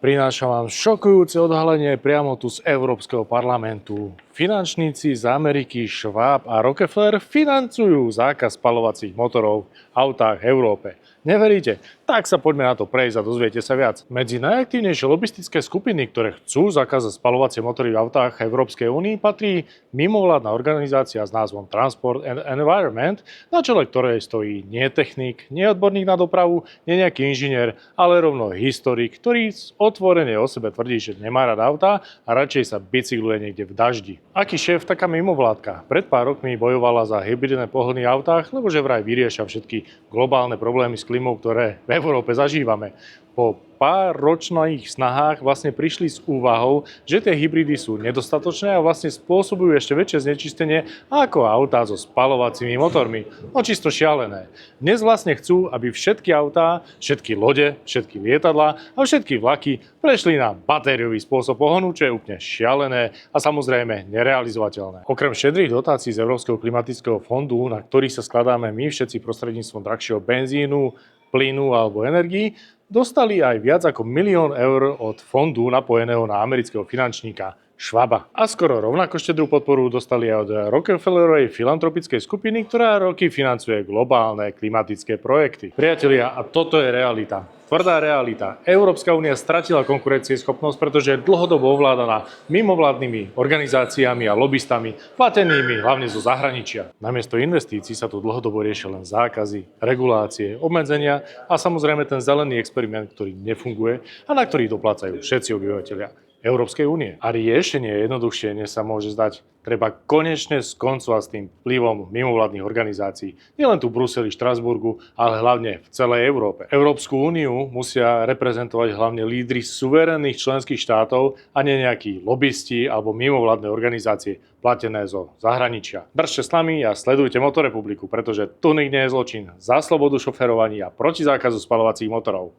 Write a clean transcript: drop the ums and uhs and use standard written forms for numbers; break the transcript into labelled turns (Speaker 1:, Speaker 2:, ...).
Speaker 1: Prinášam vám šokujúce odhalenie priamo tu z Európskeho parlamentu. Finančníci z Ameriky, Schwab a Rockefeller financujú zákaz spaľovacích motorov v autách v Európe. Neveríte? Tak sa poďme na to prejsť a dozviete sa viac. Medzi najaktívnejšie lobistické skupiny, ktoré chcú zakázať spaľovacie motory v autách Európskej únii, patrí mimovládna organizácia s názvom Transport and Environment, na čele ktorej stojí nie technik, nie odborník na dopravu, nie nejaký inžinier, ale rovno historik, ktorý otvorene o sebe tvrdí, že nemá rád autá a radšej sa bicykluje niekde v daždi. Aký šéf, taká mimovládka. Pred pár rokmi bojovala za hybridné pohony v autách, lebo že vraj vyriešia všetky globálne problémy s klímou, ktoré v Európe zažívame. Po pár ročných snahách vlastne prišli s úvahou, že tie hybridy sú nedostatočné a vlastne spôsobujú ešte väčšie znečistenie ako autá so spaľovacími motormi. No čisto šialené. Dnes vlastne chcú, aby všetky autá, všetky lode, všetky lietadlá a všetky vlaky prešli na batériový spôsob pohonu, čo je úplne šialené a samozrejme nerealizovateľné. Okrem šedrých dotácií z Európskeho klimatického fondu, na ktorých sa skladáme my všetci prostredníctvom drahšieho benzínu, plynu alebo energií, dostali aj viac ako 1 000 000 eur od fondu napojeného na amerického finančníka Schwaba. A skoro rovnako štedrú podporu dostali aj od Rockefellerovej filantropickej skupiny, ktorá roky financuje globálne klimatické projekty. Priatelia, a toto je realita. Tvrdá realita. Európska únia stratila konkurencieschopnosť, pretože je dlhodobo ovládaná mimovládnymi organizáciami a lobistami, platenými hlavne zo zahraničia. Namiesto investícií sa tu dlhodobo riešia len zákazy, regulácie, obmedzenia a samozrejme ten zelený experiment, ktorý nefunguje a na ktorý doplácajú všetci obyvateľia Európskej únie. A riešenie je jednoduchšie, než sa môže zdať. Treba konečne skoncovať s tým vplyvom mimovládnych organizácií. Nielen tu v Bruseli, Štrasburgu, ale hlavne v celej Európe. Európsku úniu musia reprezentovať hlavne lídri suverénnych členských štátov a nie nejakí lobisti alebo mimovládne organizácie platené zo zahraničia. Držte s nami a sledujte Motorepubliku, pretože tu nikde je zločin, za slobodu šoferovania a proti zákazu spaľovacích motorov.